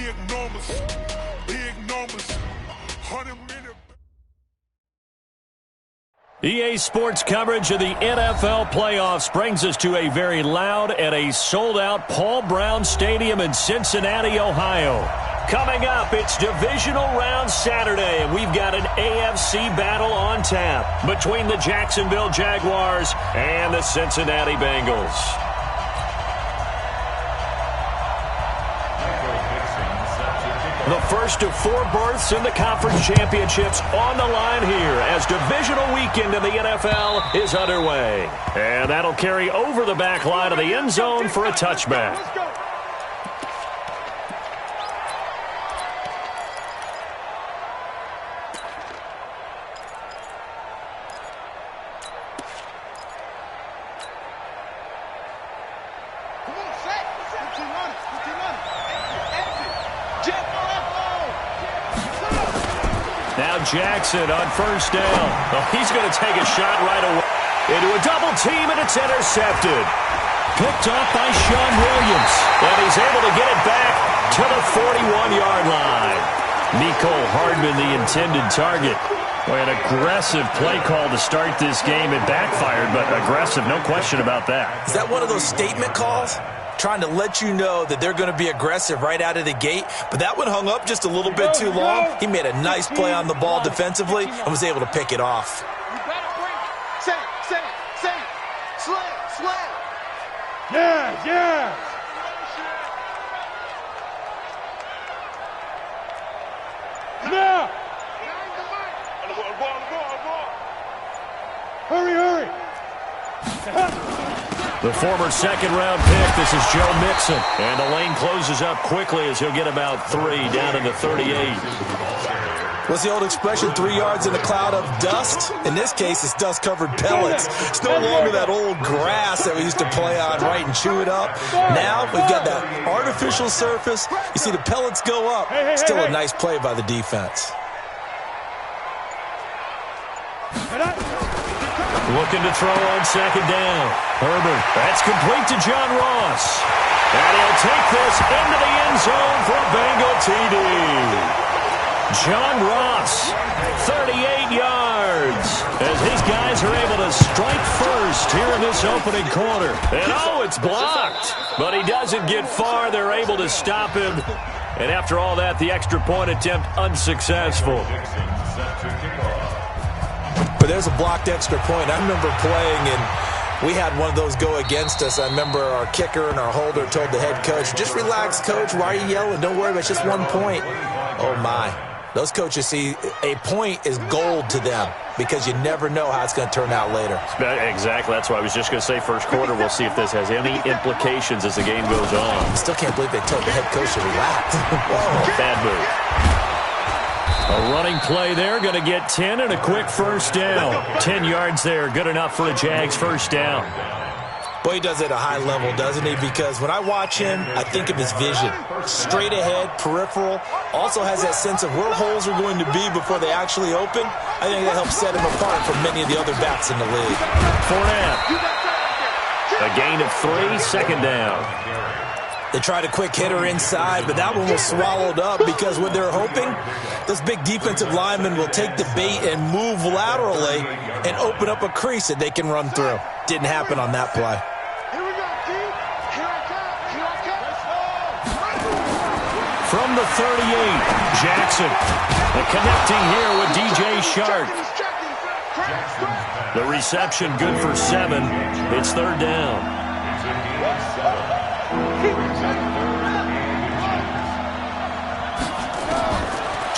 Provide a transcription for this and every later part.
big numbers, 100-minute. EA Sports coverage of the NFL playoffs brings us to a very loud and a sold-out Paul Brown Stadium in Cincinnati, Ohio. Coming up, it's Divisional Round Saturday, and we've got an AFC battle on tap between the Jacksonville Jaguars and the Cincinnati Bengals. The first of 4 berths in the conference championships on the line here as divisional weekend in the NFL is underway. And that'll carry over the back line of the end zone for a touchback. Now Jackson on first down. Oh, he's going to take a shot right away into a double team, and it's intercepted. Picked off by Sean Williams, and he's able to get it back to the 41-yard line. Mecole Hardman, the intended target. Boy, an aggressive play call to start this game. It backfired, but aggressive, no question about that. Is that one of those statement calls? Trying to let you know that they're going to be aggressive right out of the gate. But that one hung up just a little bit too long. He made a nice play on the ball defensively and was able to pick it off. You better bring it. Say it. Slam. Yeah. Now. Hurry. The former second-round pick, this is Joe Mixon. And the lane closes up quickly as he'll get about 3 down to the 38. What's the old expression, 3 yards in a cloud of dust? In this case, it's dust-covered pellets. It's no longer that old grass that we used to play on, right, and chew it up. Now we've got that artificial surface. You see the pellets go up. Still a nice play by the defense. Looking to throw on second down. Herbert, that's complete to John Ross. And he'll take this into the end zone for a Bengal TD. John Ross, 38 yards, as his guys are able to strike first here in this opening quarter. And it's blocked. But he doesn't get far. They're able to stop him. And after all that, the extra point attempt unsuccessful. But there's a blocked extra point. I remember playing, and we had one of those go against us. I remember our kicker and our holder told the head coach, just relax, coach. Why are you yelling? Don't worry, it's just 1 point. Oh, my. Those coaches see a point is gold to them because you never know how it's going to turn out later. Exactly. That's why I was just going to say first quarter. We'll see if this has any implications as the game goes on. I still can't believe they told the head coach to relax. Whoa, bad move. A running play there, going to get 10 and a quick first down. 10 yards there, good enough for a Jags first down. Boy, he does it at a high level, doesn't he? Because when I watch him, I think of his vision. Straight ahead, peripheral. Also has that sense of where holes are going to be before they actually open. I think that helps set him apart from many of the other backs in the league. Fournette. A gain of 3, second down. They tried a quick hitter inside, but that one was swallowed up because what they're hoping, those big defensive linemen will take the bait and move laterally and open up a crease that they can run through. Didn't happen on that play. Here we go, T. Here I come. From the 38, Jackson. Connecting here with DJ Shark. The reception good for 7. It's third down.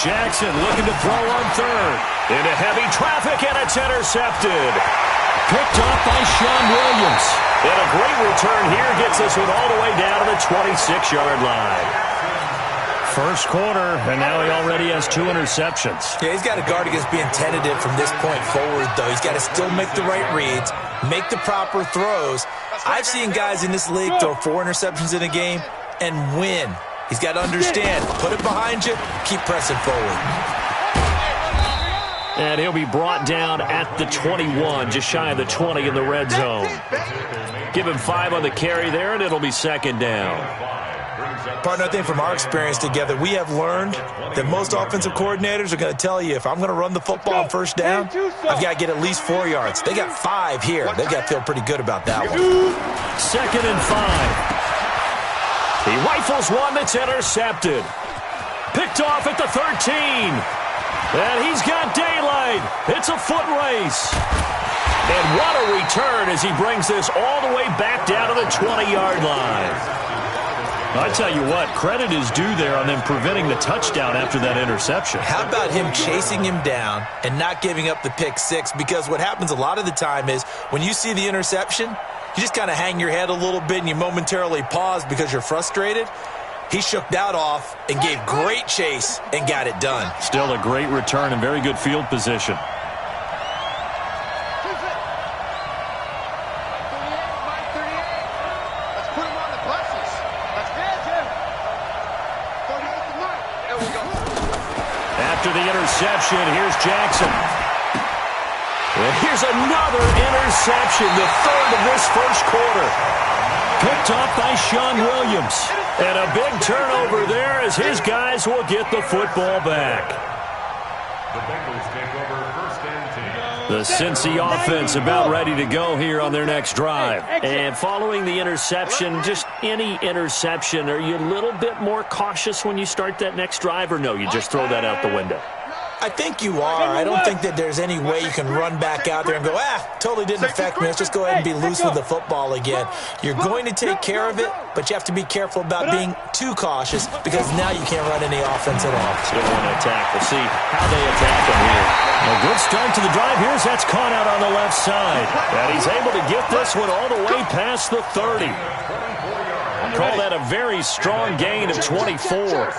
Jackson looking to throw on third. Into heavy traffic, and it's intercepted. Picked off by Sean Williams. And a great return here gets this one all the way down to the 26-yard line. First quarter, and now he already has 2 interceptions. Yeah, he's got to guard against being tentative from this point forward, though. He's got to still make the right reads, make the proper throws. I've seen guys in this league throw 4 interceptions in a game and win. He's got to understand, put it behind you, keep pressing forward. And he'll be brought down at the 21, just shy of the 20 in the red zone. Give him 5 on the carry there, and it'll be second down. Partner, I think from our experience together, we have learned that most offensive coordinators are going to tell you, if I'm going to run the football on first down, I've got to get at least 4 yards. They got 5 here. They've got to feel pretty good about that one. 2nd and 5. He rifles one that's intercepted. Picked off at the 13. And he's got daylight. It's a foot race. And what a return as he brings this all the way back down to the 20-yard line. I tell you what, credit is due there on them preventing the touchdown after that interception. How about him chasing him down and not giving up the pick six? Because what happens a lot of the time is when you see the interception, you just kind of hang your head a little bit and you momentarily pause because you're frustrated. He shook that off and gave great chase and got it done. Still a great return and very good field position. After the interception, here's Jackson. And here's another interception, the 3rd of this first quarter. Picked off by Sean Williams. And a big turnover there as his guys will get the football back. The Bengals take over 1st and 10. The Cincy offense about ready to go here on their next drive. And following the interception, just any interception, are you a little bit more cautious when you start that next drive, or no, you just throw that out the window? I think you are. I don't think that there's any way you can run back out there and go, totally didn't affect me. Let's just go ahead and be loose with the football again. You're going to take care of it, but you have to be careful about being too cautious because now you can't run any offense at all. Still want to attack. We'll see how they attack him here. A good start to the drive. Here's that's caught out on the left side. And he's able to get this one all the way past the 30. Call that a very strong gain of 24.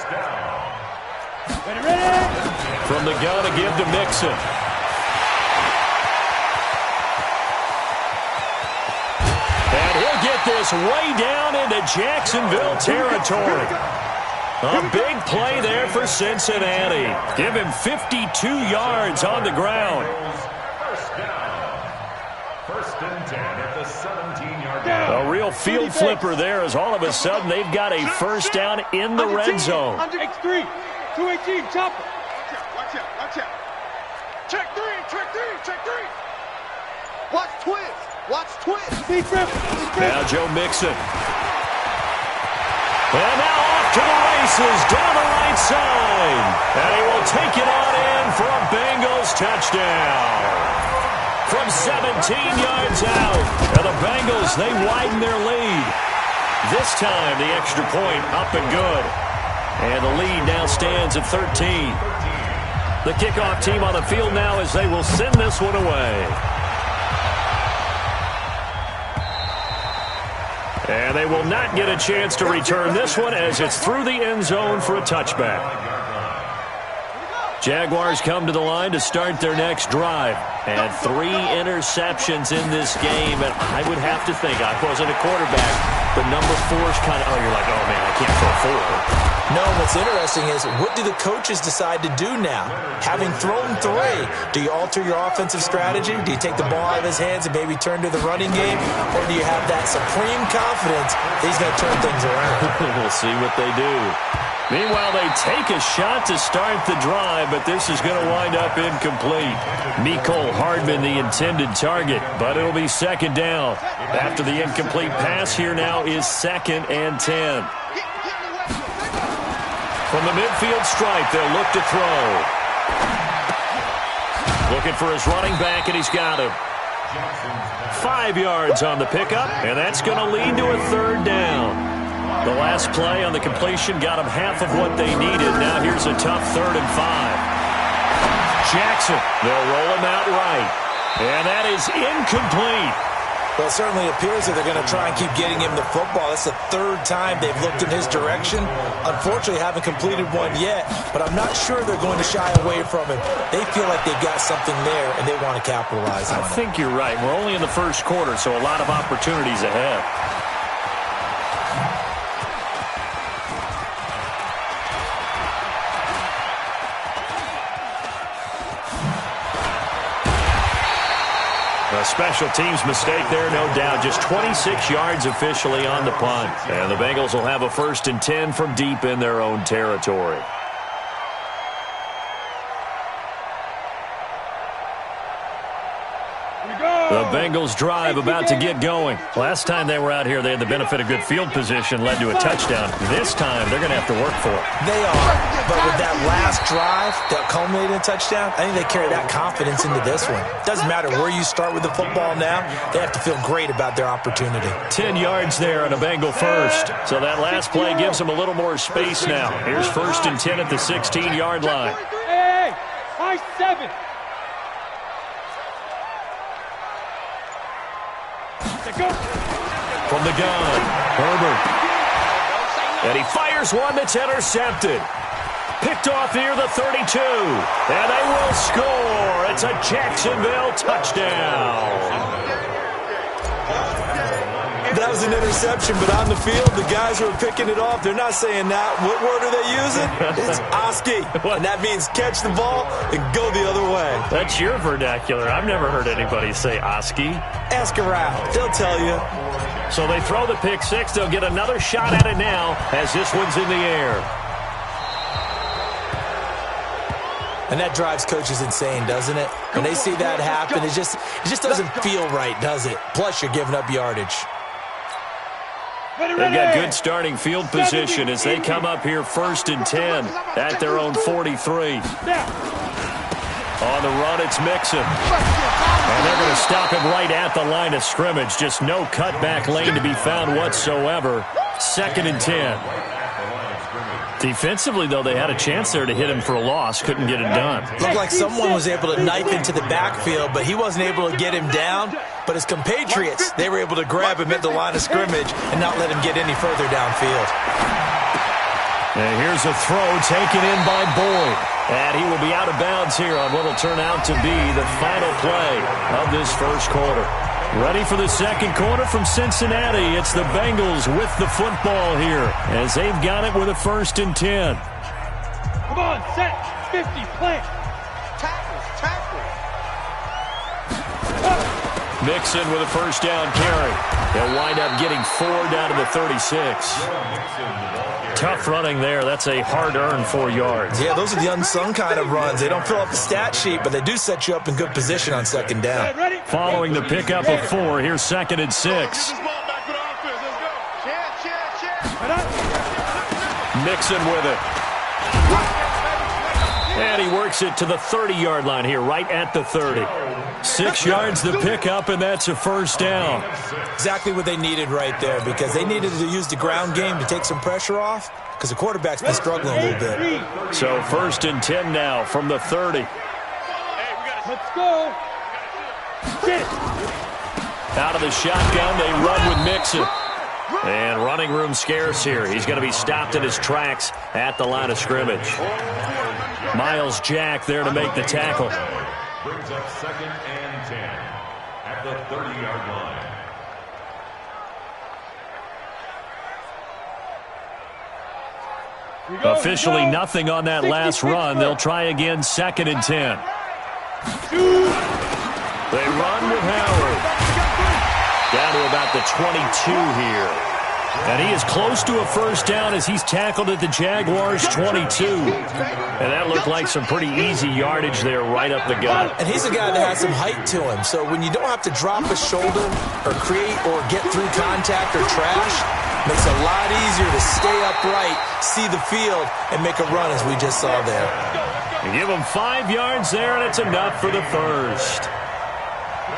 From the gun to give to Mixon. And he'll get this way down into Jacksonville territory. A big play there for Cincinnati. Give him 52 yards on the ground. First down. 1st and 10 at the 17-yard line. A real field flipper there as all of a sudden they've got a first down in the red zone. X3, 218, chopper. Watch out, watch out. Check 3, check 3, check 3. Watch twist, watch twist. Now Joe Mixon. And now off to the races down the right side. And he will take it on in for a Bengals touchdown. From 17 yards out. And the Bengals, they widen their lead. This time the extra point up and good. And the lead now stands at 13. The kickoff team on the field now as they will send this one away. And they will not get a chance to return this one as it's through the end zone for a touchback. Jaguars come to the line to start their next drive. And 3 interceptions in this game. And I would have to think, I wasn't a quarterback, but number 4's kind of, you're like, oh, man, I can't throw 4. No, what's interesting is what do the coaches decide to do now? Having thrown 3, do you alter your offensive strategy? Do you take the ball out of his hands and maybe turn to the running game? Or do you have that supreme confidence that he's going to turn things around? We'll see what they do. Meanwhile, they take a shot to start the drive, but this is going to wind up incomplete. Mecole Hardman, the intended target, but it'll be 2nd down. After the incomplete pass, here now is 2nd and 10. From the midfield stripe, they'll look to throw. Looking for his running back, and he's got him. 5 yards on the pickup, and that's going to lead to a 3rd down. The last play on the completion got them half of what they needed. Now here's a tough 3rd and 5. Jackson, they'll roll him out right. And that is incomplete. Well, it certainly appears that they're going to try and keep getting him the football. That's the 3rd time they've looked in his direction. Unfortunately, haven't completed one yet, but I'm not sure they're going to shy away from him. They feel like they've got something there, and they want to capitalize on it. I think you're right. We're only in the first quarter, so a lot of opportunities ahead. A special teams mistake there, no doubt. Just 26 yards officially on the punt. And the Bengals will have a 1st and 10 from deep in their own territory. The Bengals drive about to get going. Last time they were out here, they had the benefit of good field position, led to a touchdown. This time, they're going to have to work for it. They are, but with that last drive that culminated in a touchdown, I think they carry that confidence into this one. Doesn't matter where you start with the football now, they have to feel great about their opportunity. 10 yards there on a Bengal first. So that last play gives them a little more space now. Here's 1st and 10 at the 16-yard line. Hey, high 7. From the gun, Herbert. And he fires one that's intercepted. Picked off near the 32. And they will score. It's a Jacksonville touchdown. That was an interception, but on the field, the guys who are picking it off, they're not saying that. What word are they using? It's Oski. And that means catch the ball and go the other way. That's your vernacular. I've never heard anybody say Oski. Ask around. They'll tell you. So they throw the pick six. They'll get another shot at it now as this one's in the air. And that drives coaches insane, doesn't it? When they see that happen, it just doesn't feel right, does it? Plus, you're giving up yardage. They've got good starting field position as they come up here 1st and 10 at their own 43. On the run, it's Mixon. And they're going to stop him right at the line of scrimmage. Just no cutback lane to be found whatsoever. 2nd and 10. Defensively, though, they had a chance there to hit him for a loss. Couldn't get it done. Looked like someone was able to knife into the backfield, but he wasn't able to get him down. But his compatriots, they were able to grab him at the line of scrimmage and not let him get any further downfield. And here's a throw taken in by Boyd. And he will be out of bounds here on what will turn out to be the final play of this first quarter. Ready for the second quarter from Cincinnati. It's the Bengals with the football here as they've got it with a 1st and 10. Come on, set, 50, plant. Tackles. Mixon with a first down carry. They'll wind up getting 4 down to the 36. Tough running there. That's a hard-earned 4 yards. Yeah, those are the unsung kind of runs. They don't fill up the stat sheet, but they do set you up in good position on 2nd down. Following the pickup of 4, here's 2nd and 6. Mixon with it. And he works it to the 30-yard line here, right at the 30. 6 yards the pickup, and that's a first down. Exactly what they needed right there, because they needed to use the ground game to take some pressure off, because the quarterback's been struggling a little bit. So 1st and 10 now from the 30. Let's go. Out of the shotgun, they run with Mixon. And running room scarce here. He's going to be stopped in his tracks at the line of scrimmage. Miles Jack there to make the tackle. Brings up 2nd and 10 at the 30-yard line. Officially nothing on that last run. They'll try again 2nd and 10. They run with Howard. Down to about the 22 here. And he is close to a first down as he's tackled at the Jaguars' 22. And that looked like some pretty easy yardage there right up the gut. And he's a guy that has some height to him. So when you don't have to drop a shoulder or create or get through contact or trash, makes it a lot easier to stay upright, see the field, and make a run as we just saw there. You give him 5 yards there, and it's enough for the first.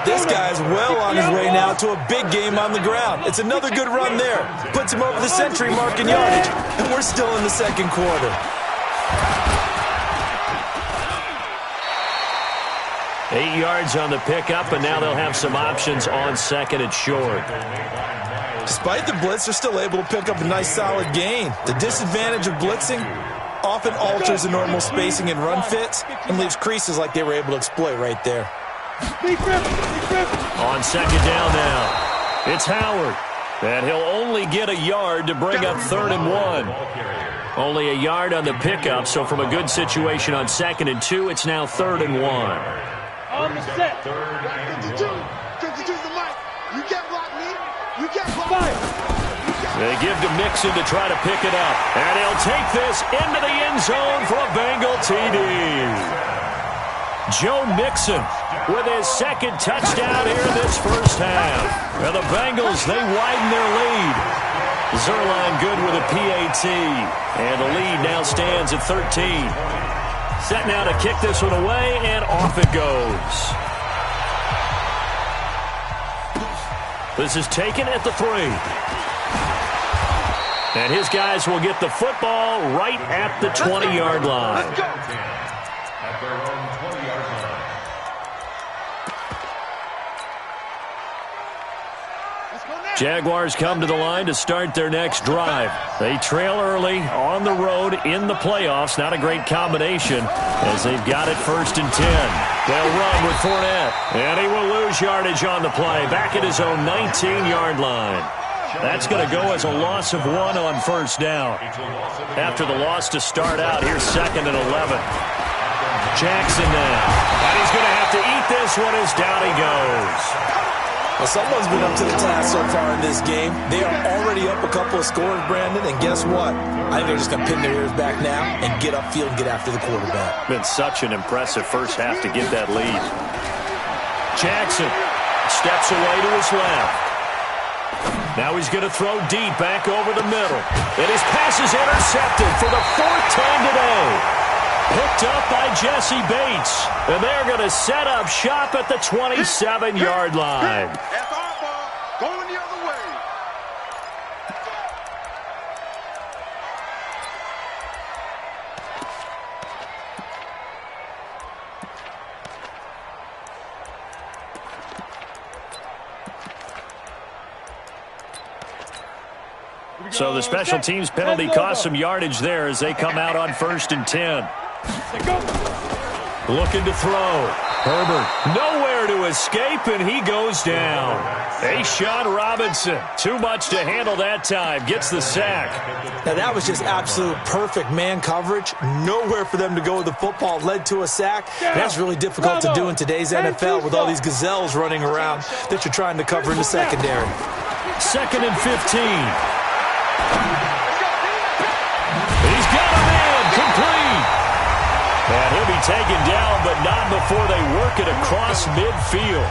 This guy's well on his way now to a big game on the ground. It's another good run there. Puts him over the century mark in yardage, and we're still in the second quarter. Eight yards on the pickup, and now they'll have some options on 2nd and short. Despite the blitz, they're still able to pick up a nice solid gain. The disadvantage of blitzing often alters the normal spacing and run fits and leaves creases like they were able to exploit right there. On 2nd down now, it's Howard. And he'll only get a yard to bring up 3rd and 1. Only a yard on the pickup, so from a good situation on 2nd and 2, it's now 3rd and 1. On the set. You can't block me. You can't block me. They give to Mixon to try to pick it up. And he'll take this into the end zone for a Bengal TD. Joe Mixon with his second touchdown here in this first half. And the Bengals, they widen their lead. Zerline good with a PAT. And the lead now stands at 13. Set now to kick this one away, and off it goes. This is taken at the 3. And his guys will get the football right at the 20-yard line. At their own 20-yard line. Jaguars come to the line to start their next drive. They trail early on the road in the playoffs. Not a great combination as they've got it 1st and 10. They'll run with Fournette. And he will lose yardage on the play. Back at his own 19-yard line. That's going to go as a loss of 1 on 1st down. After the loss to start out, here's 2nd and 11. Jackson now. And he's going to have to eat this one as down he goes. Well, someone's been up to the task so far in this game. They are already up a couple of scores, Brandon, and guess what? I think they're just going to pin their ears back now and get upfield and get after the quarterback. Been such an impressive first half to get that lead. Jackson steps away to his left. Now he's going to throw deep back over the middle. And his pass is intercepted for the 4th time today. Picked up by Jesse Bates. And they're going to set up shop at the 27-yard line. That's our ball. Going the other way. So the special teams penalty cost some yardage there as they come out on 1st and 10. Looking to throw. Herbert nowhere to escape, and he goes down. A'Shawn Robinson, too much to handle that time, gets the sack. Now that was just absolute perfect man coverage. Nowhere for them to go with the football. Led to a sack. That's really difficult to do in today's NFL with all these gazelles running around that you're trying to cover in the secondary. 2nd and 15. He's got a man complete. And he'll be taken down, but not before they work it across midfield.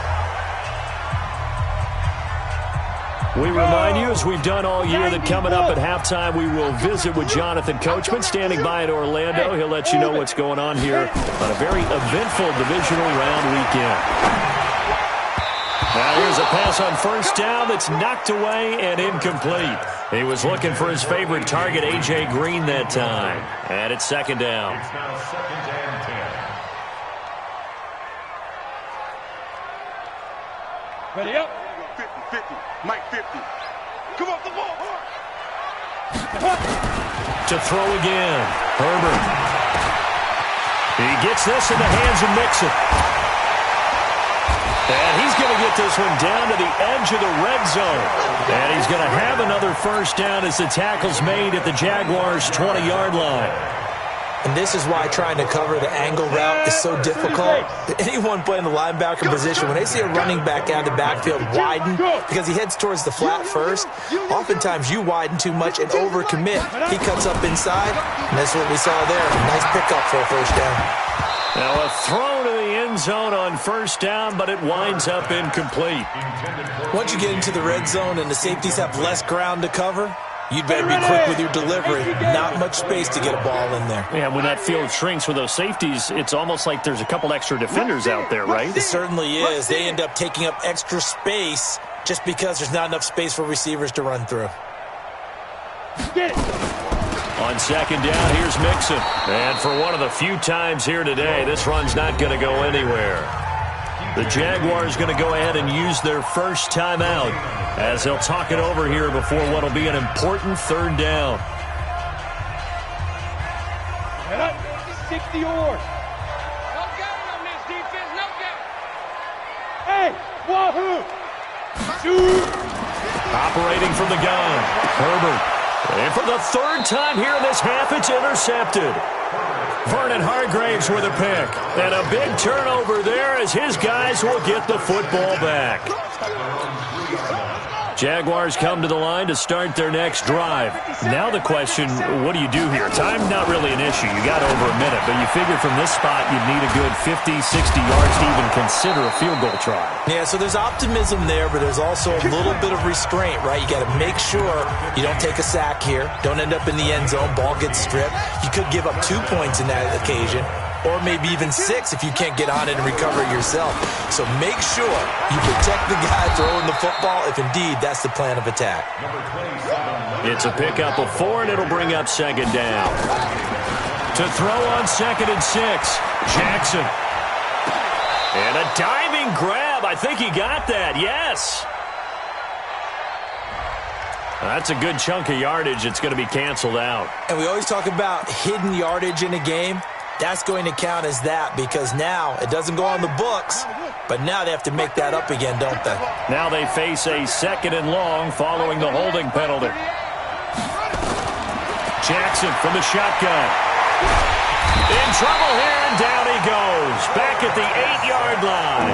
We remind you, as we've done all year, that coming up at halftime, we will visit with Jonathan Coachman, standing by in Orlando. He'll let you know what's going on here on a very eventful divisional round weekend. Now here's a pass on 1st down that's knocked away and incomplete. He was looking for his favorite target, A.J. Green, that time. And it's 2nd down. It's now 2nd and 10. Ready up. 50-50. Mike 50. Come off the ball. To throw again. Herbert. He gets this in the hands of Mixon. And he's going to get this one down to the edge of the red zone. And he's going to have another 1st down as the tackle's made at the Jaguars' 20-yard line. And this is why trying to cover the angle route is so difficult. Anyone playing the linebacker position, when they see a running back out of the backfield widen because he heads towards the flat first, oftentimes you widen too much and overcommit. He cuts up inside, and that's what we saw there. Nice pickup for a 1st down. Now a throw to the end zone on 1st down, but it winds up incomplete. Once you get into the red zone and the safeties have less ground to cover, you'd better be quick with your delivery. Not much space to get a ball in there. Yeah, when that field shrinks with those safeties, it's almost like there's a couple extra defenders out there, right? It certainly is. They end up taking up extra space just because there's not enough space for receivers to run through. Get it. On 2nd down, here's Mixon. And for one of the few times here today, this run's not going to go anywhere. The Jaguars going to go ahead and use their first timeout as they'll talk it over here before what will be an important 3rd down. 60 yours. No counting on this defense. No count. Hey, wahoo! Shoot! Operating from the gun, Herbert. And for the 3rd time here in this half, it's intercepted. Vernon Hargraves with a pick. And a big turnover there as his guys will get the football back. Jaguars come to the line to start their next drive. Now the question, what do you do here? Time's not really an issue. You got over a minute, but you figure from this spot you'd need a good 50, 60 yards to even consider a field goal try. Yeah, so there's optimism there, but there's also a little bit of restraint, right? You got to make sure you don't take a sack here, don't end up in the end zone, ball gets stripped. You could give up 2 points in that occasion, or maybe even 6 if you can't get on it and recover it yourself. So make sure you protect the guy throwing the football if indeed that's the plan of attack. It's a pickup of 4, and it'll bring up second down. To throw on 2nd and 6, Jackson. And a diving grab. I think he got that, yes. That's a good chunk of yardage. It's going to be canceled out. And we always talk about hidden yardage in a game. That's going to count as that because now it doesn't go on the books, but now they have to make that up again, don't they? Now they face a 2nd and long following the holding penalty. Jackson from the shotgun. In trouble here, and down he goes. Back at the 8-yard line.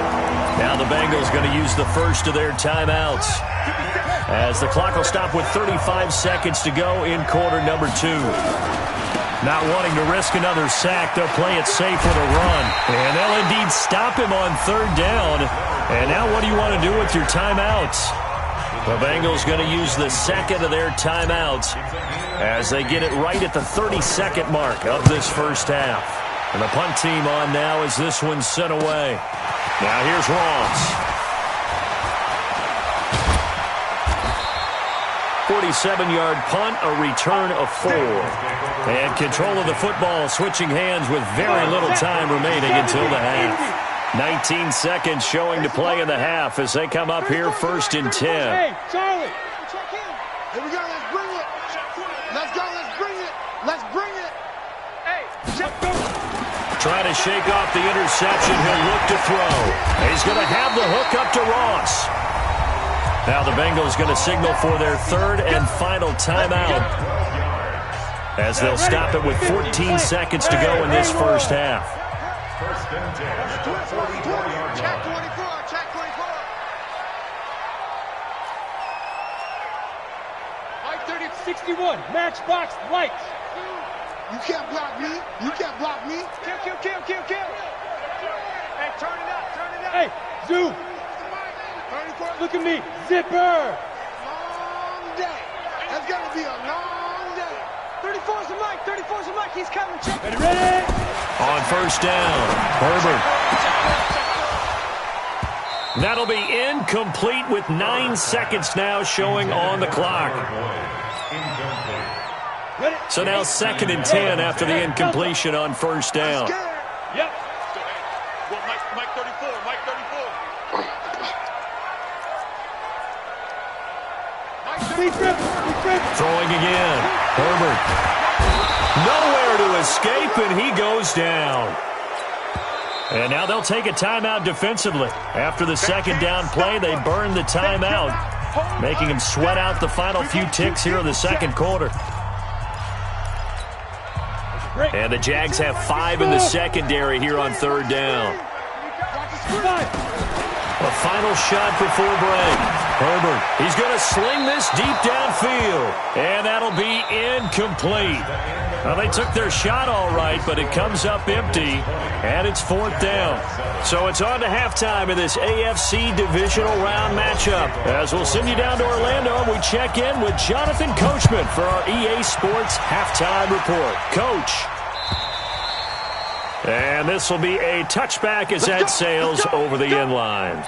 Now the Bengals going to use the first of their timeouts, as the clock will stop with 35 seconds to go in quarter number 2. Not wanting to risk another sack, they'll play it safe with a run. And they'll indeed stop him on 3rd down. And now what do you want to do with your timeouts? The Bengals going to use the 2nd of their timeouts as they get it right at the 32nd mark of this first half. And the punt team on now as this one's sent away. Now here's Ross. 47-yard punt, a return of 4. And control of the football, switching hands with very little time remaining until the half. 19 seconds showing to play in the half as they come up here 1st and 10. Hey, Charlie. Here we go. Let's bring it. Let's go. Let's bring it. Let's bring it. Hey, check go. Trying to shake off the interception. He'll look to throw. He's going to have the hook up to Ross. Now the Bengals going to signal for their 3rd and final timeout, as they'll stop it with 14 seconds to go in this first half. 1st and 10 at the 44-yard Check line. 24. Check 24. Mike 30, 61. Matchbox lights. You can't block me. You can't block me. Kill. Hey, turn it up. Hey, Zoo. 34. Look at me. Zipper. Long day. That's going to be a long day. 34's a Mike. 34's a Mike. He's coming. Check. Ready? On 1st down, Herbert. That'll be incomplete with 9 seconds now showing on the clock. So now 2nd and 10 after the incompletion on 1st down. Yep. Well, Mike 34. Mike 34. Throwing again. Herbert. Nowhere to escape, and he goes down. And now they'll take a timeout defensively. After the 2nd down play, they burn the timeout, making him sweat out the final few ticks here in the 2nd quarter. And the Jags have 5 in the secondary here on 3rd down. A final shot before break. Herbert, he's going to sling this deep downfield, and that'll be incomplete. Well, they took their shot all right, but it comes up empty, and it's 4th down. So it's on to halftime in this AFC divisional round matchup. As we'll send you down to Orlando, and we check in with Jonathan Coachman for our EA Sports Halftime Report. Coach. And this will be a touchback as that sails over the end line.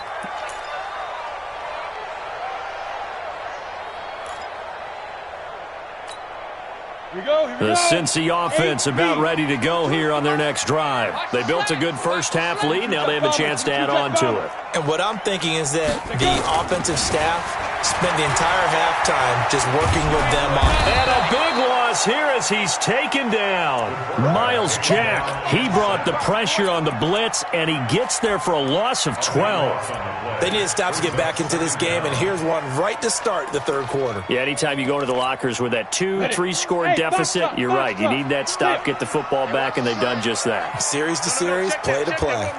The Cincy offense about ready to go here on their next drive. They built a good first half lead. Now they have a chance to add on to it. And what I'm thinking is that the offensive staff spent the entire halftime just working with them on. And a big loss here as he's taken down. Miles Jack, he brought the pressure on the blitz, and he gets there for a loss of 12. They need to stop to get back into this game, and here's one right to start the 3rd quarter. Yeah, anytime you go into the lockers with that 2-3 score deficit, you're right. You need that stop, get the football back, and they've done just that. Series to series, play to play.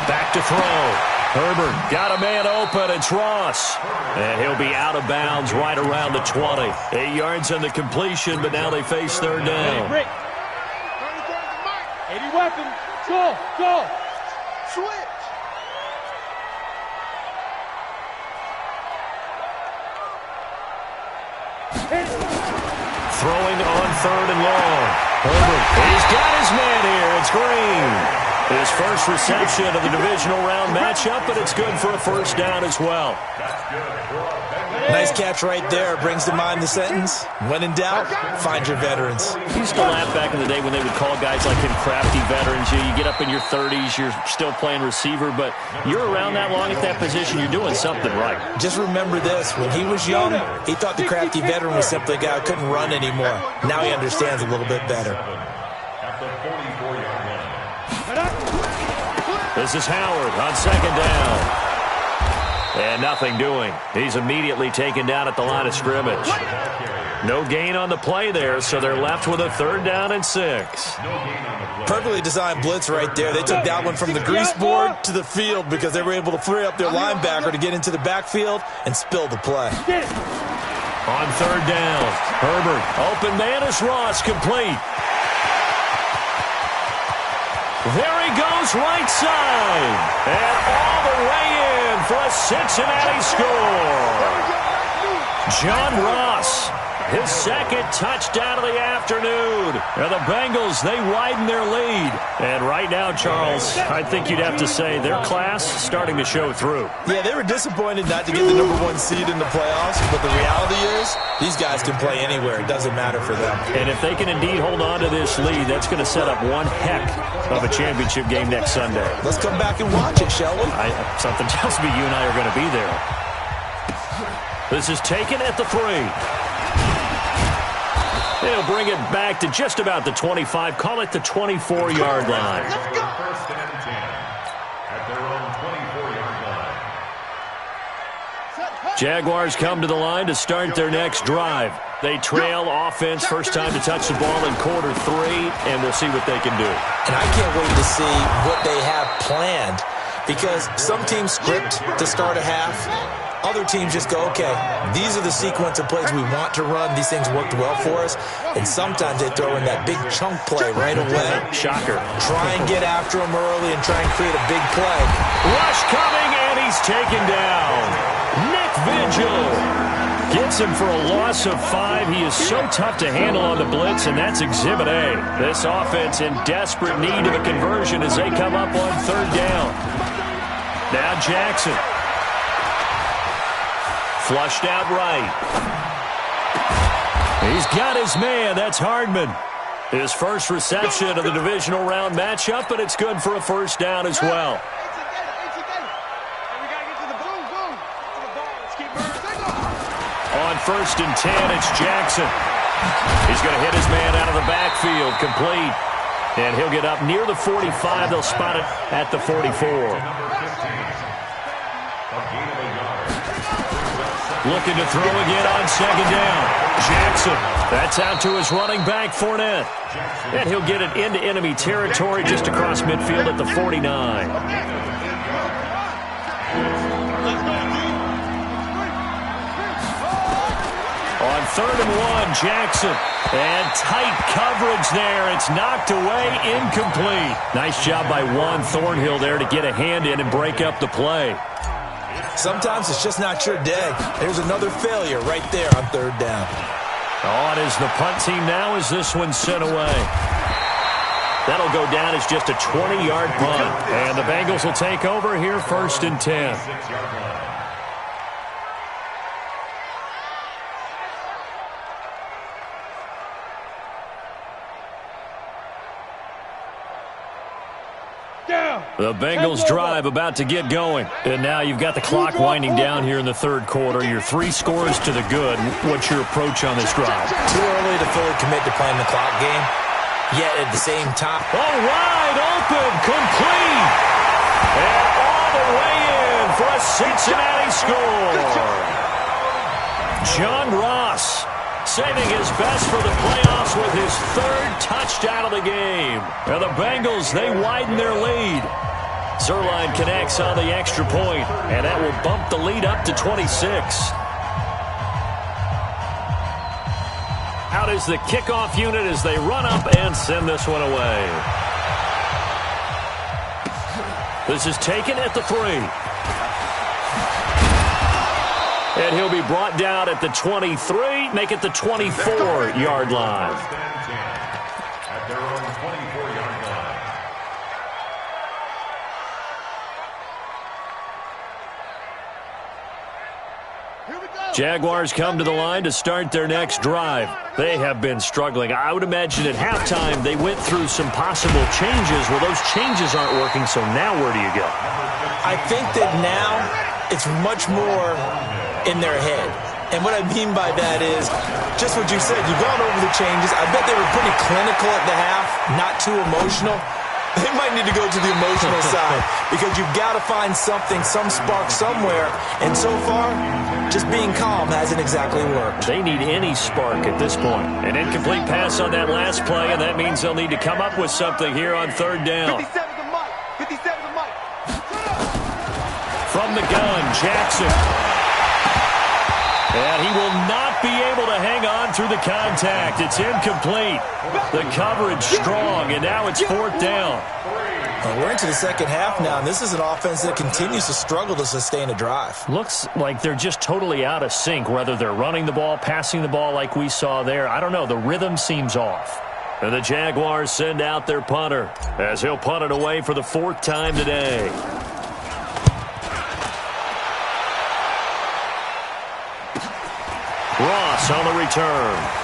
Back back to throw. Herbert got a man open. It's Ross. And he'll be out of bounds right around the 20. 8 yards on the completion, but now they face third down. 80 weapons. Go. Switch. Throwing on third and long. Herbert, he's got his man here. It's Green. His first reception of the divisional round matchup, but it's good for a first down as well. Nice catch right there. Brings to mind the sentence, when in doubt, find your veterans. He used to laugh back in the day when they would call guys like him crafty veterans. You get up in your 30s, you're still playing receiver, but you're around that long at that position, you're doing something right. Just remember this. When he was young, he thought the crafty veteran was simply a guy who couldn't run anymore. Now he understands a little bit better. At the 44-yard line. This is Howard on second down. And nothing doing. He's immediately taken down at the line of scrimmage. No gain on the play there, so they're left with a third down and 6. Perfectly designed blitz right there. They took that one from the grease board to the field because they were able to free up their linebacker to get into the backfield and spill the play. On third down, Herbert, open man is Ross, complete. There he goes, right side. And all the way in for a Cincinnati score. John Ross, his second touchdown of the afternoon. And the Bengals, they widen their lead. And right now, Charles, I think you'd have to say their class starting to show through. Yeah, they were disappointed not to get the #1 seed in the playoffs, but the reality is these guys can play anywhere. It doesn't matter for them. And if they can indeed hold on to this lead, that's going to set up one heck of a championship game next Sunday. Let's come back and watch it, shall we? Something tells me you and I are going to be there. This is taken at the 3. They'll bring it back to just about the 25. Call it the 24-yard line. First and 10 at their own 24-yard line. Jaguars come to the line to start their next drive. They trail offense, first time to touch the ball in quarter 3, and we'll see what they can do. And I can't wait to see what they have planned, because some teams script to start a half. Other teams just go, okay, these are the sequence of plays we want to run. These things worked well for us. And sometimes they throw in that big chunk play right away. Shocker. Try and get after them early and try and create a big play. Rush coming, and he's taken down. Nick Vigil gets him for a loss of 5. He is so tough to handle on the blitz, and that's Exhibit A. This offense in desperate need of a conversion as they come up on third down. Now Jackson. Flushed out right. He's got his man. That's Hardman. His first reception of the divisional round matchup, but it's good for a first down as well. On first and 10, it's Jackson. He's going to hit his man out of the backfield, complete. And he'll get up near the 45. They'll spot it at the 44. Looking to throw again on second down. Jackson, that's out to his running back, Fournette. And he'll get it into enemy territory just across midfield at the 49. On third and 1, Jackson. And tight coverage there. It's knocked away, incomplete. Nice job by Juan Thornhill there to get a hand in and break up the play. Sometimes it's just not your day. There's another failure right there on third down. On is the punt team now as this one's sent away. That'll go down as just a 20-yard punt. And the Bengals will take over here first and 10. The Bengals drive about to get going. And now you've got the clock winding down here in the third quarter. Your 3 scores to the good. What's your approach on this drive? Too early to fully commit to playing the clock game. Yet at the same time. Oh, wide open, complete. And all the way in for a Cincinnati score. John Ross saving his best for the playoffs with his 3rd touchdown of the game. And the Bengals, they widen their lead. Zerline connects on the extra point, and that will bump the lead up to 26. Out is the kickoff unit as they run up and send this one away. This is taken at the 3. And he'll be brought down at the 23, make it the 24-yard line. At their own 24-yard line. Jaguars come to the line to start their next drive. They have been struggling. I would imagine at halftime they went through some possible changes. Well, those changes aren't working, so now where do you go? I think that now it's much more in their head. And what I mean by that is just what you said. You've gone over the changes. I bet they were pretty clinical at the half, not too emotional. They might need to go to the emotional side because you've got to find something, some spark somewhere. And so far, just being calm hasn't exactly worked. They need any spark at this point. An incomplete pass on that last play, and that means they'll need to come up with something here on third down. 57's a Mike. 57's a Mike. From the gun, Jackson. And he will not be able to hang on through the contact. It's incomplete. The coverage strong, and now it's fourth down. Well, we're into the second half now, and this is an offense that continues to struggle to sustain a drive. Looks like they're just totally out of sync, whether they're running the ball, passing the ball like we saw there. I don't know. The rhythm seems off. And the Jaguars send out their punter as he'll punt it away for the 4th time today. Ross on the return.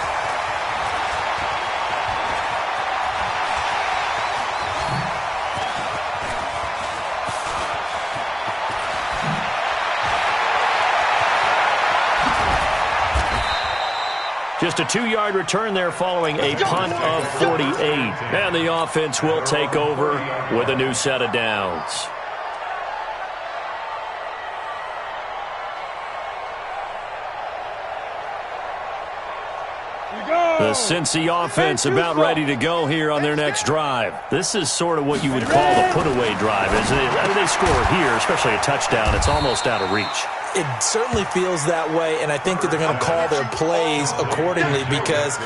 Just a 2-yard return there following a punt of 48. And the offense will take over with a new set of downs. The Cincy offense about ready to go here on their next drive. This is sort of what you would call the put-away drive, isn't it? I mean, they score here, especially a touchdown. It's almost out of reach. It certainly feels that way, and I think that they're going to call their plays accordingly because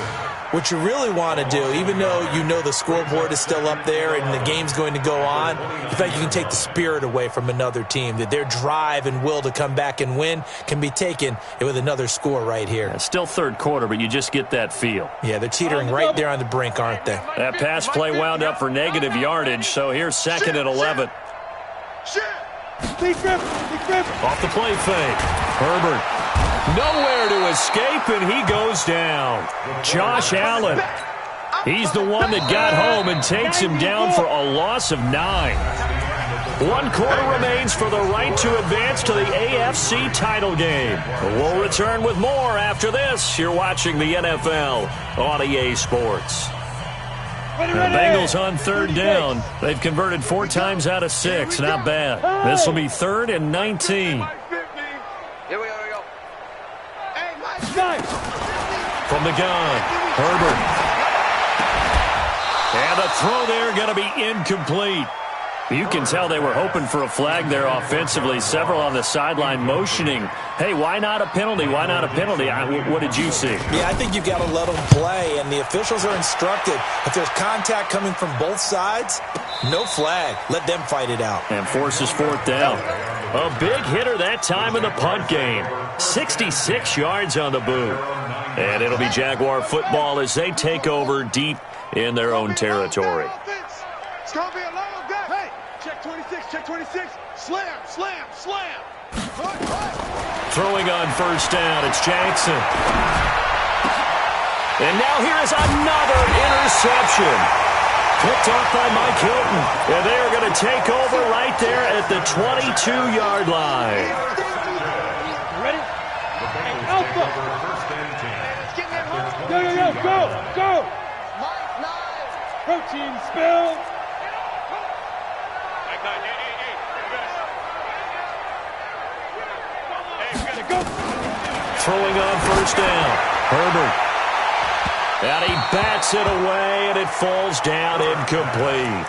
what you really want to do, even though you know the scoreboard is still up there and the game's going to go on, in fact, you can take the spirit away from another team, that their drive and will to come back and win can be taken with another score right here. It's still third quarter, but you just get that feel. Yeah, they're teetering right there on the brink, aren't they? That pass play wound up for negative yardage, so here's 2nd and 11. Off the play fake. Herbert. Nowhere to escape, and he goes down. Josh Allen. He's the one that got home and takes him down for a loss of 9. 1 quarter remains for the right to advance to the AFC title game. We'll return with more after this. You're watching the NFL on EA Sports. The Bengals on 3rd down. They've converted 4 times out of 6. Not bad. This will be 3rd and 19. Here we go. From the gun, Herbert. And a throw there going to be incomplete. You can tell they were hoping for a flag there offensively. Several on the sideline motioning, hey, why not a penalty? Why not a penalty? What did you see? Yeah, I think you've got to let them play, and the officials are instructed. If there's contact coming from both sides, no flag. Let them fight it out. And forces 4th down. A big hitter that time in the punt game. 66 yards on the boot. And it'll be Jaguar football as they take over deep in their own territory. It's going to be a long day. Hey, check 26, check 26. Slam. Throwing on 1st down, it's Jackson. And now here is another interception. Picked off by Mike Hilton. And they are going to take over right there at the 22-yard line. Ready? Alpha. Go. Protein spill. Throwing on 1st down. Herbert. And he bats it away, and it falls down incomplete.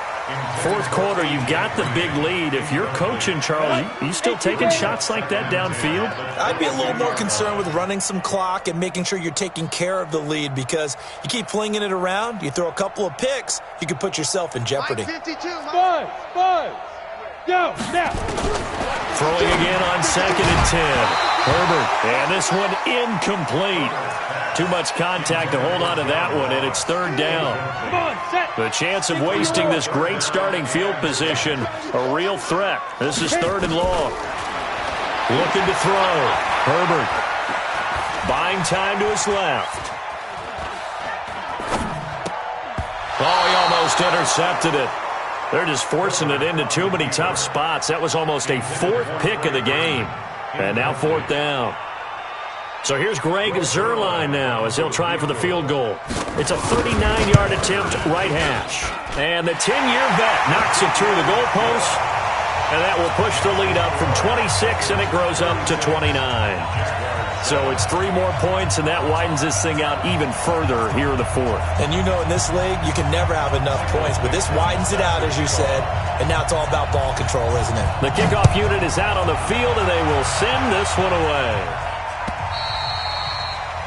Fourth quarter, you've got the big lead. If you're coaching, Charles, you still taking shots like that downfield? I'd be a little more concerned with running some clock and making sure you're taking care of the lead, because you keep flinging it around, you throw a couple of picks, you could put yourself in jeopardy. Five. Go, now. Throwing again on 2nd and 10. Herbert, and this one incomplete. Too much contact to hold on to that one, and it's 3rd down. Come on, set. The chance of wasting this great starting field position, a real threat. This is 3rd and long. Looking to throw. Herbert buying time to his left. Oh, he almost intercepted it. They're just forcing it into too many tough spots. That was almost a 4th pick of the game. And now 4th down. So here's Greg Zuerlein now as he'll try for the field goal. It's a 39-yard attempt, right hash. And the 10-year vet knocks it through the goalpost. And that will push the lead up from 26, and it grows up to 29. So it's 3 more points, and that widens this thing out even further here in the 4th. And you know, in this league, you can never have enough points, but this widens it out, as you said, and now it's all about ball control, isn't it? The kickoff unit is out on the field, and they will send this one away.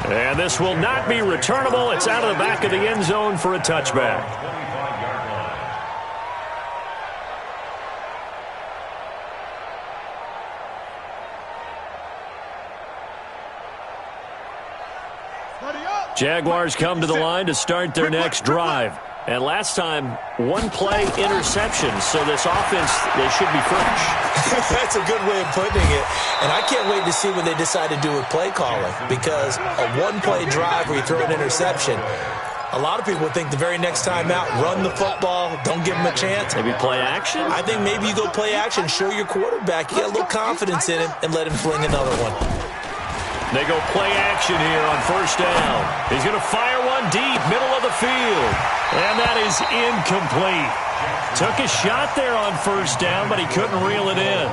And this will not be returnable. It's out of the back of the end zone for a touchback. Jaguars come to the line to start their next drive. And last time, 1-play interception, so this offense, they should be fresh. That's a good way of putting it. And I can't wait to see what they decide to do with play calling, because a 1-play drive where you throw an interception, a lot of people would think the very next time out, run the football, don't give them a chance. Maybe play action? I think maybe you go play action, show your quarterback, you get a little confidence in him, and let him fling another one. They go play action here on 1st down. He's going to fire one deep, middle of the field. And that is incomplete. Took a shot there on 1st down, but he couldn't reel it in.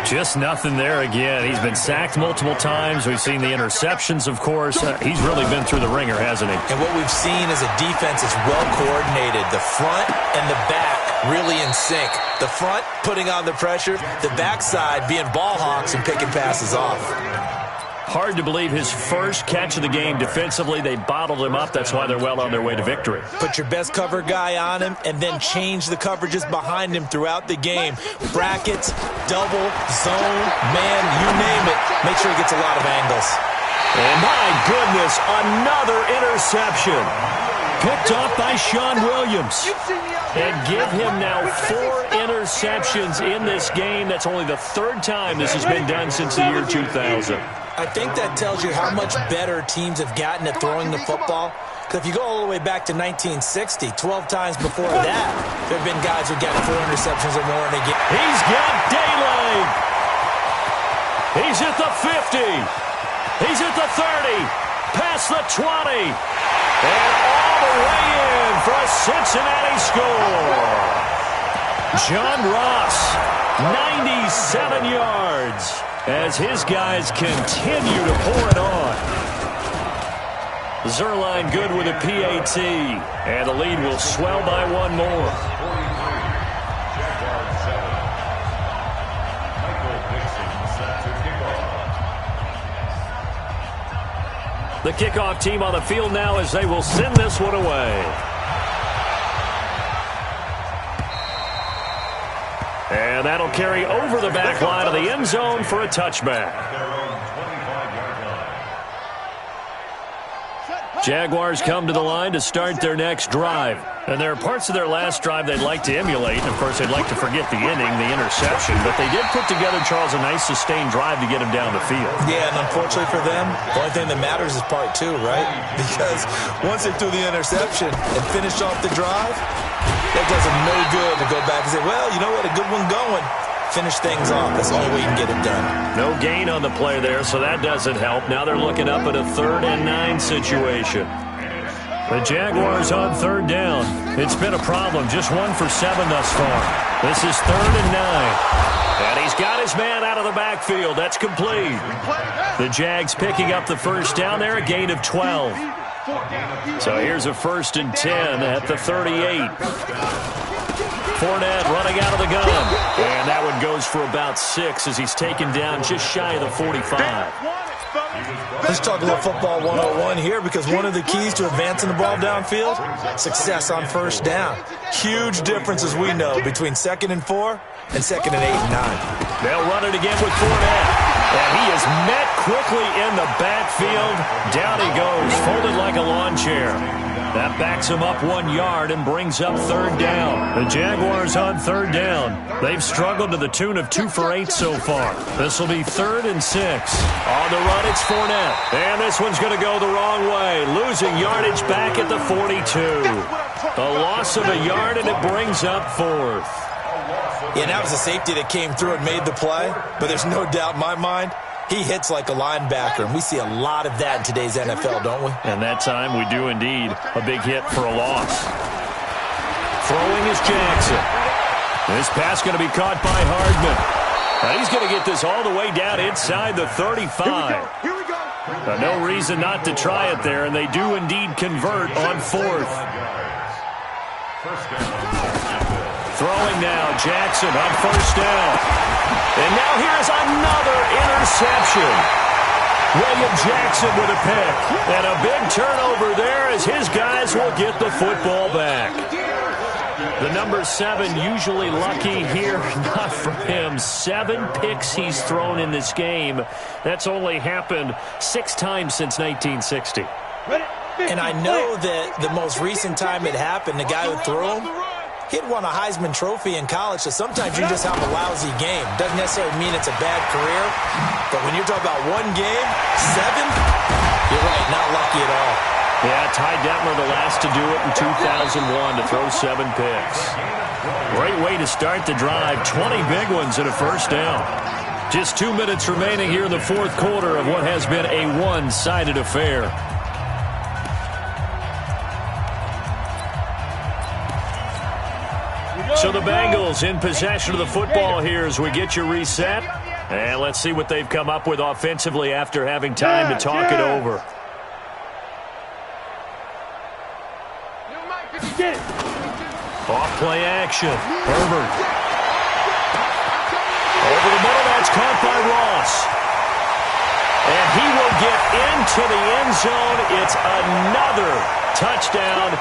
Just nothing there again. He's been sacked multiple times. We've seen the interceptions, of course. He's really been through the ringer, hasn't he? And what we've seen is a defense that's well coordinated. The front and the back really in sync. The front putting on the pressure, the backside being ball hawks and picking passes off. Hard to believe his first catch of the game defensively. They bottled him up. That's why they're well on their way to victory. Put your best cover guy on him and then change the coverages behind him throughout the game. Brackets, double, zone, man, you name it. Make sure he gets a lot of angles. And my goodness, another interception. Picked off by Sean Williams. And give him now 4 interceptions in this game. That's only the 3rd time this has been done since the year 2000. I think that tells you how much better teams have gotten at throwing the football. Because if you go all the way back to 1960, 12 times before that, there have been guys who got 4 interceptions or more in a game. He's got daylight. He's at the 50. He's at the 30. Past the 20. And all the way in for a Cincinnati score. John Ross, 97 yards. As his guys continue to pour it on. Zuerlein good with a PAT. And the lead will swell by 1 more. The kickoff team on the field now as they will send this one away. And that'll carry over the back line of the end zone for a touchback. Jaguars come to the line to start their next drive. And there are parts of their last drive they'd like to emulate. And, of course, they'd like to forget the inning, the interception. But they did put together, Charles, a nice sustained drive to get him down the field. Yeah, and unfortunately for them, the only thing that matters is part 2, right? Because once they threw the interception and finished off the drive, that does them no good to go back and say, well, you know what, a good one going. Finish things off. That's the only way you can get it done. No gain on the play there, so that doesn't help. Now they're looking up at a 3rd and 9 situation. The Jaguars on 3rd down. It's been a problem. Just 1 for 7 thus far. This is 3rd and 9. And he's got his man out of the backfield. That's complete. The Jags picking up the 1st down there, a gain of 12. So here's a 1st and 10 at the 38. Fournette running out of the gun. And that one goes for about 6 as he's taken down just shy of the 45. Let's talk a little football 101 here, because one of the keys to advancing the ball downfield, success on 1st down. Huge difference, as we know, between 2nd and 4 and 2nd and 8 and 9. They'll run it again with Fournette. And he is met quickly in the backfield. Down he goes, folded like a lawn chair. That backs him up 1 yard and brings up 3rd down. The Jaguars on 3rd down. They've struggled to the tune of 2 for 8 so far. This will be 3rd and 6. On the run, it's Fournette. And this one's going to go the wrong way. Losing yardage back at the 42. A loss of a yard, and it brings up 4th. Yeah, that was a safety that came through and made the play. But there's no doubt in my mind, he hits like a linebacker, and we see a lot of that in today's NFL, don't we? And that time we do indeed. A big hit for a loss. Throwing is Jackson. This pass going to be caught by Hardman. And he's going to get this all the way down inside the 35. Here we go. No reason not to try it there, and they do indeed convert on 4th. Throwing now, Jackson on 1st down. And now here's another interception. William Jackson with a pick. And a big turnover there as his guys will get the football back. The number 7 usually lucky here. Not for him. 7 picks he's thrown in this game. That's only happened 6 times since 1960. And I know that the most recent time it happened, the guy who threw him, he'd won a Heisman Trophy in college, so sometimes you just have a lousy game. Doesn't necessarily mean it's a bad career, but when you're talking about 1 game, 7, you're right, not lucky at all. Yeah, Ty Detmer the last to do it in 2001 to throw 7 picks. Great way to start the drive. 20 big ones and a 1st down. Just 2 minutes remaining here in the 4th quarter of what has been a one-sided affair. So the Bengals in possession of the football here as we get you reset. And let's see what they've come up with offensively after having time to talk it over. Off play action. Herbert. Over the middle, that's caught by Ross. And he will get into the end zone. It's another touchdown.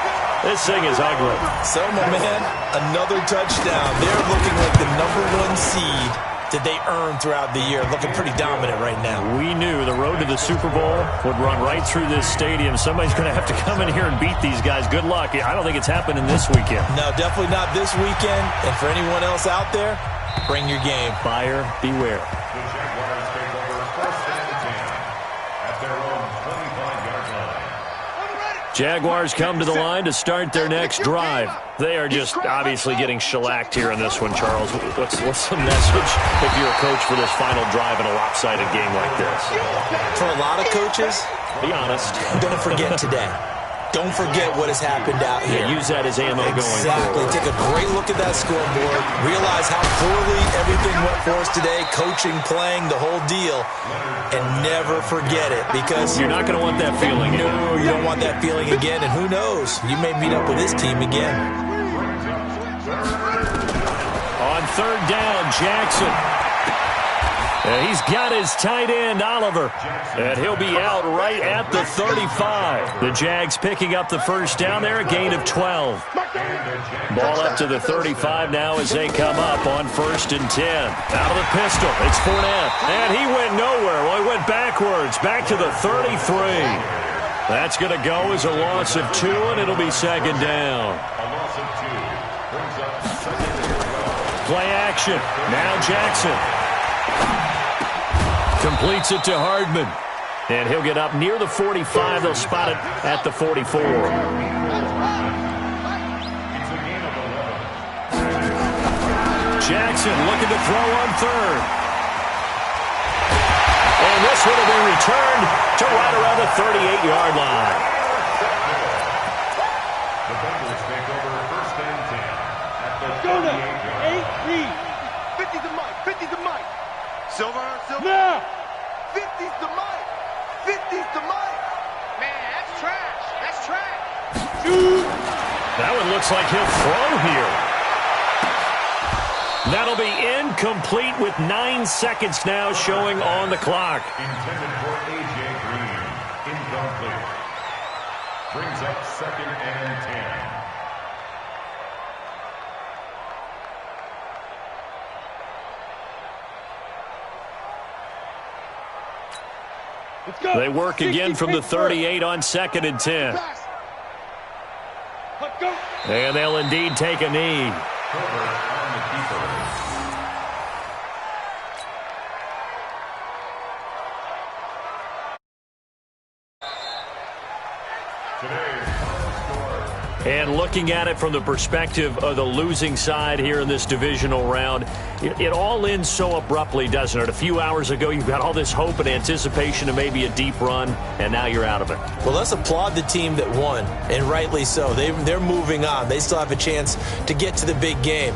This thing is ugly. So, my man, another touchdown. They're looking like the number 1 seed that they earned throughout the year. Looking pretty dominant right now. We knew the road to the Super Bowl would run right through this stadium. Somebody's going to have to come in here and beat these guys. Good luck. I don't think it's happening this weekend. No, definitely not this weekend. And for anyone else out there, bring your game. Buyer beware. The Jaguars take over 1st and 10 at their own 25-yard line. Jaguars come to the line to start their next drive. They are just obviously getting shellacked here in this one, Charles. What's the message if you're a coach for this final drive in a lopsided game like this? For a lot of coaches, be honest. Don't forget today. Don't forget what has happened out here. Yeah, use that as ammo going forward. Take a great look at that scoreboard. Realize how poorly everything went for us today. Coaching, playing, the whole deal. And never forget it, because you're not going to want that feeling. No, you don't want that feeling again. And who knows? You may meet up with this team again. On 3rd down, Jackson. He's got his tight end, Oliver. And he'll be out right at the 35. The Jags picking up the 1st down there, a gain of 12. Ball up to the 35 now as they come up on 1st and 10. Out of the pistol, it's Fournette. And he went nowhere. Well, he went backwards, back to the 33. That's going to go as a loss of 2, and it'll be 2nd down. Play action. Now Jackson. Completes it to Hardman. And he'll get up near the 45. They'll spot it at the 44. Jackson looking to throw on 3rd. And this one will be returned to right around the 38-yard line. The Bengals take over 1st and 10 at the 38-yard line. 50's the mic. 50's the mic. Silver. Now. 50's the mic. 50's the mic. Man, that's trash. That one looks like he'll throw here. That'll be incomplete with 9 seconds now showing on the clock. Intended for A.J. Green. Incomplete. Brings up 2nd and 10. They work again from the 38 on 2nd and 10. And they'll indeed take a knee. And looking at it from the perspective of the losing side here in this divisional round, it all ends so abruptly, doesn't it? A few hours ago, you've got all this hope and anticipation of maybe a deep run, and now you're out of it. Well, let's applaud the team that won, and rightly so. They're moving on. They still have a chance to get to the big game.